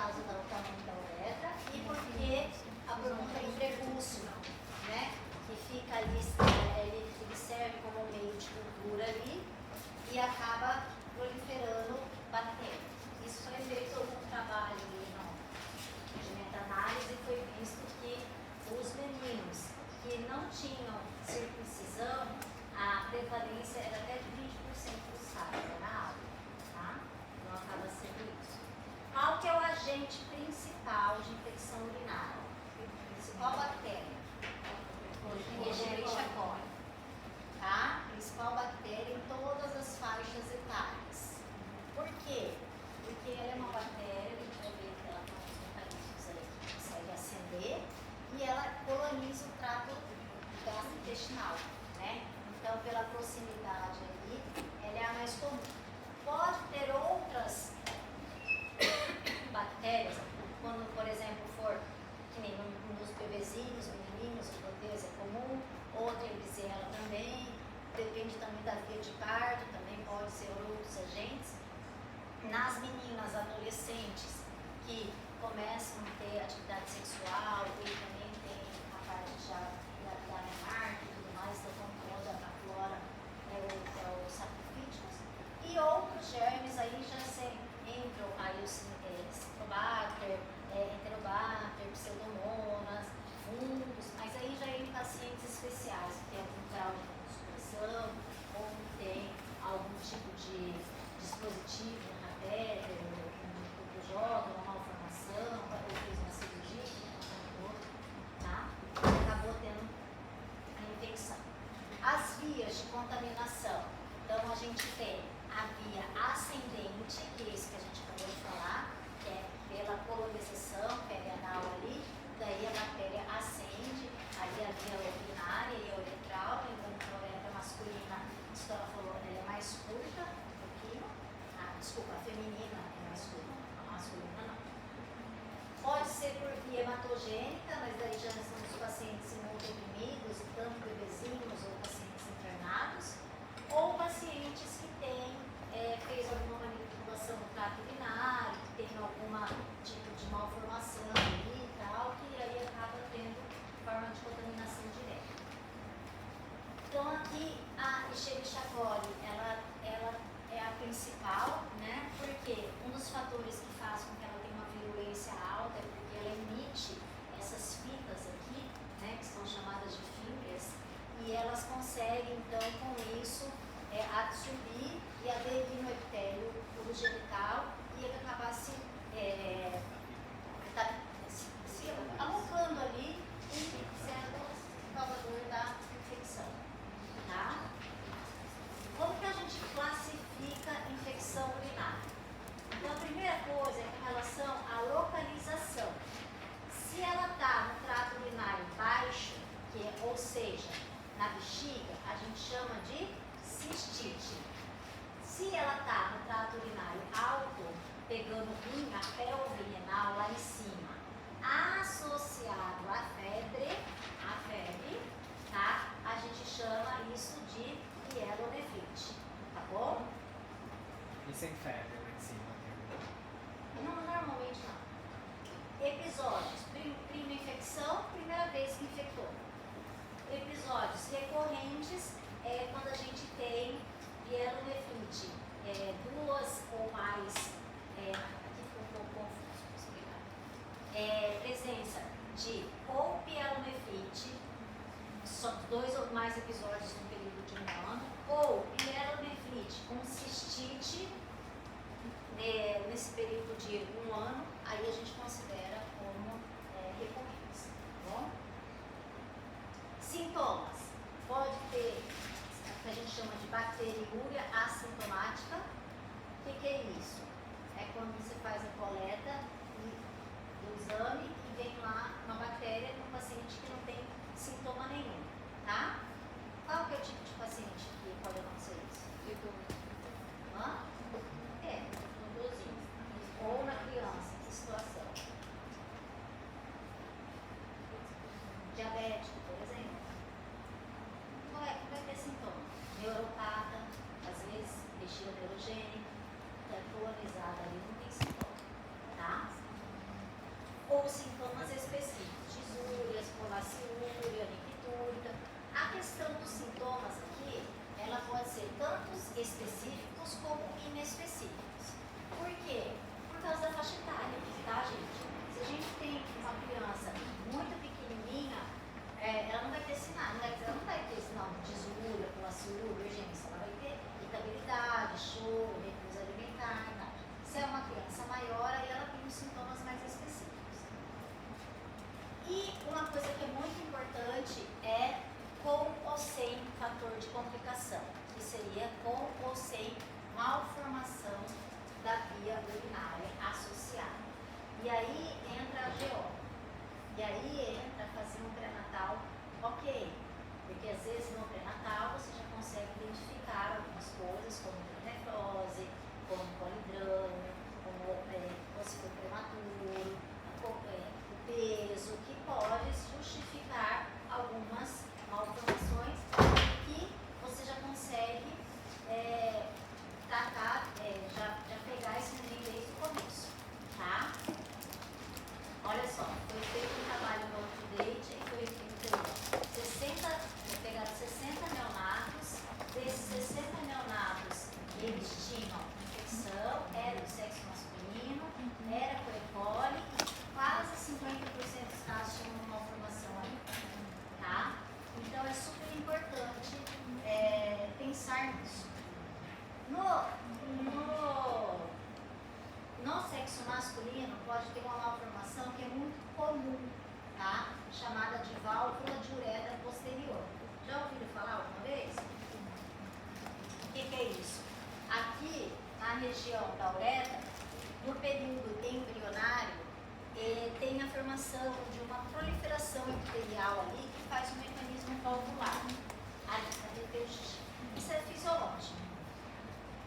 causa do tamanho da uretra e porque a pergunta do prebúcio, né? Que fica ali, ele serve como meio de cultura ali e acaba proliferando bactérias. Isso foi feito algum trabalho ali de meta-análise e foi visto que os meninos que não tinham circuncisão, a prevalência era até de 20% dos casos, era alta, tá? Então acaba sendo isso. Qual que é o agente principal de infecção urinária? A principal bactéria? Escherichia coli. Tá? Principal bactéria em todas as faixas etárias. Por quê? Porque ela é uma bactéria, a gente vai ver que ela tem uns mecanismos aí que consegue acender e ela coloniza o trato gastrointestinal, né? Então, pela proximidade ali, ela é a mais comum. Pode ter outras bactérias, quando, por exemplo, for que nem nos bebezinhos, menininhos, o proteus é comum, outra Erisella também, depende também da via de parto, também pode ser outros agentes. Nas meninas adolescentes que começam a ter atividade sexual e também tem a parte já da menarca e tudo mais, então controla a flora, os sapropíticos. E outros germes aí já entram aí os Citrobacter, Enterobacter, Pseudomonas, fungos, mas aí já é em pacientes especiais, que tem algum grau de imunossupressão, ou que tem algum tipo de dispositivo, um catéter, um PJ, uma malformação, ou fez uma cirurgia, tá? Acabou tendo a infecção. As vias de contaminação. Então, a gente tem a via ascendente, que é isso que a gente acabou de falar, que é pela colonização, pele anal ali, daí a bactéria ascende, ali a via urinária e a uretral, lembrando que a uretra masculina, isso que ela falou, ela é mais curta, um pouquinho, desculpa, a feminina é mais curta, a masculina não. Pode ser por via hematogênica, mas daí já são os pacientes imunodeprimidos, tanto bebezinhos ou pacientes internados, ou pacientes que fez alguma manipulação no trato urinário, que tem algum tipo de malformação ali e tal, que aí acaba tendo forma de contaminação direta. Então aqui a Escherichia coli, ela é a principal, né? Porque um dos fatores que faz com que ela tenha uma virulência alta é porque ela emite essas fitas aqui, né? Que são chamadas de fibras, e elas conseguem então com isso absorver e aderir no epitélio urogenital e acabar se alocando ali e sendo causador da infecção. Tá? Como que a gente classifica infecção urinária? Então, a primeira coisa é com relação à localização. Se ela está no trato urinário baixo, ou seja, na bexiga, a gente chama de cistite. Se ela está no trato urinário alto, pegando rim, a pelve renal lá em cima, associado à febre, tá? A gente chama isso de pielonefrite, tá bom? E sem febre lá em cima? Não, normalmente não. Episódios, prima infecção, primeira vez que infectou. Episódios recorrentes é quando a gente tem pielonefrite, duas ou mais, aqui ficou um pouco confuso, vou explicar. Presença de ou pielonefrite, só 2 ou mais episódios no período de 1 ano, ou pielonefrite com cistite nesse período de 1 ano, aí a gente considera como recorrentes, tá bom? Sintomas. Pode ter o que a gente chama de bacteriúria assintomática. O que é isso? É quando você faz a coleta do exame e vem lá uma bactéria no paciente que não tem sintoma nenhum, tá? Qual que é o tipo de paciente que pode acontecer isso? Hã? No idosinho. Ou na criança, que situação? Diabético, por exemplo. Vai ter sintoma. Neuropata, às vezes, bexiga neurogênica, está colonizada ali, não tem sintoma. aí entra a GO. E aí entra fazer um pré-natal, ok. Porque às vezes no pré-natal você já consegue identificar algumas coisas, como nefrose, como polidrama, como possível prematuro, o peso, que pode justificar algumas malformações que você já consegue tratar, já pegar esse neném desde o começo, tá? Olha só, foi feito um trabalho no UpToDate e foi pegaram 60 neonatos, desses 60 neonatos eles tinham infecção, era do sexo masculino, era com E. coli e quase 50% dos casos tinham uma malformação ali, tá? Então é super importante pensar nisso. No sexo masculino pode ter uma malformação que é muito comum, tá? Chamada de válvula de uretra posterior. Já ouviram falar alguma vez? O que é isso? Aqui, na região da uretra, no período embrionário, tem a formação de uma proliferação epitelial ali que faz um mecanismo valvular. Ali, para reter o xixi. Isso é fisiológico.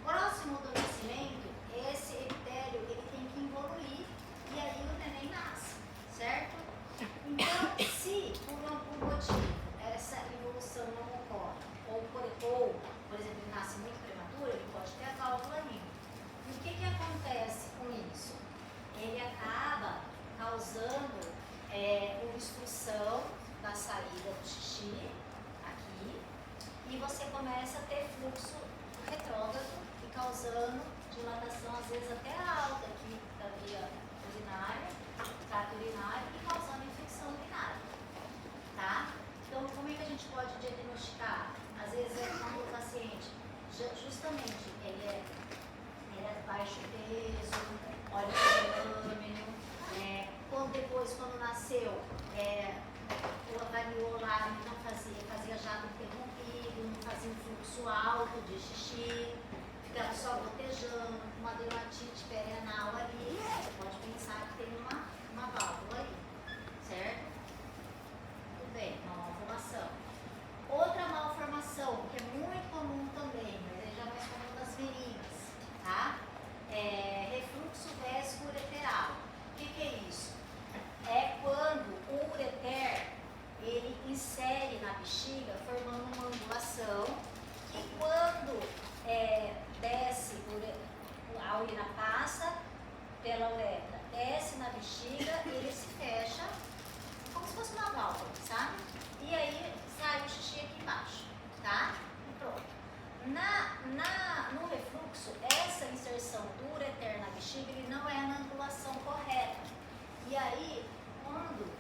Próximo do nascimento, esse epitélio ele tem que evoluir e aí o neném nasce, certo? Então, se por algum motivo essa evolução não ocorre, ou por exemplo, ele nasce muito prematuro, ele pode ter a válvula rímel. E o que acontece com isso? Ele acaba causando obstrução da saída do xixi, aqui, e você começa a ter fluxo retrógrado e causando dilatação, às vezes até alta aqui da via urinária, trato urinário e causando infecção urinária, tá? Então, como é que a gente pode diagnosticar? Às vezes quando o paciente, justamente, ele é baixo peso, óleo de depois, quando nasceu, avaliou lá, ele não fazia jato interrompido, não fazia um fluxo alto de xixi, ficava só gotejando, uma dermatite perianal ali, você pode pensar que tem uma válvula aí, certo? Tudo bem, uma malformação. Outra malformação, que é muito comum também, mas é já mais comum das meninas, tá? Refluxo vesco-ureteral. O que é isso? É quando o ureter, ele insere na bexiga, formando uma angulação, que quando desce, a urina passa pela uretra, desce na bexiga, ele se fecha, como se fosse uma válvula, sabe? E aí sai o xixi aqui embaixo, tá? E pronto. No refluxo, essa inserção do ureter na bexiga, ele não é na angulação correta. E aí, quando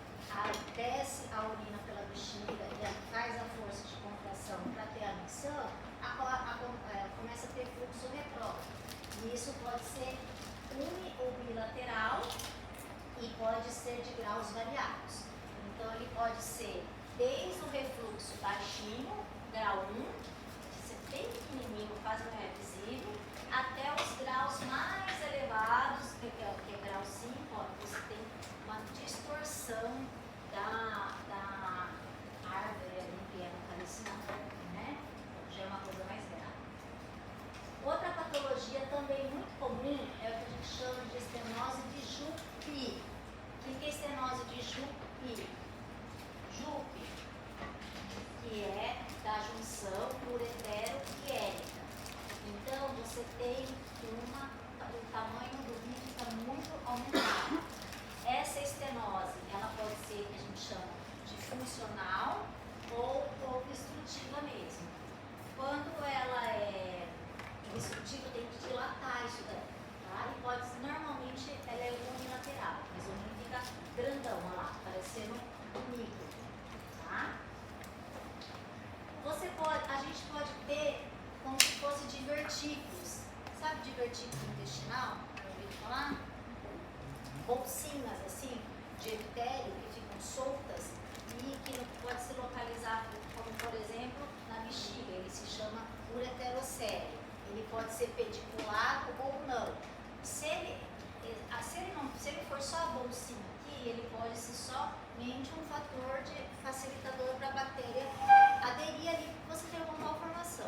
desce a urina pela bexiga e faz a força de contração para ter a micção, começa a ter fluxo retrógrado. E isso pode ser uni ou bilateral e pode ser de graus variados. Então, ele pode ser desde o refluxo baixinho, grau 1, que é bem pequenininho, quase não é visível, até os graus mais elevados, que é grau 5, ó, você tem uma distorção da árvore ali, que é no calycinador, né? Já é uma coisa mais grave. Outra patologia também muito comum é o que a gente chama de estenose de Jupi. O que é estenose de Jupi? Jupi, que é da junção uretero-iérica. Então, você tem o tamanho do rim fica muito aumentado. Essa estenose, ela pode ser, que a gente chama de funcional ou obstrutiva mesmo. Quando ela é obstrutiva, tem que dilatar isso daí, tá? E normalmente ela é unilateral, mas o rim fica grandão, olha lá, parecendo um micro, tá? A gente pode ter como se fosse divertículos. Sabe divertículo intestinal? Já ouviu falar? Bolsinhas assim, de epitélio que ficam soltas e que pode ser localizado, como por exemplo, na bexiga. Ele se chama ureterocélio. Ele pode ser pediculado ou não. Se Se ele for só a bolsinha aqui, ele pode ser somente um fator facilitador para a bactéria aderir ali, porque você tem uma malformação.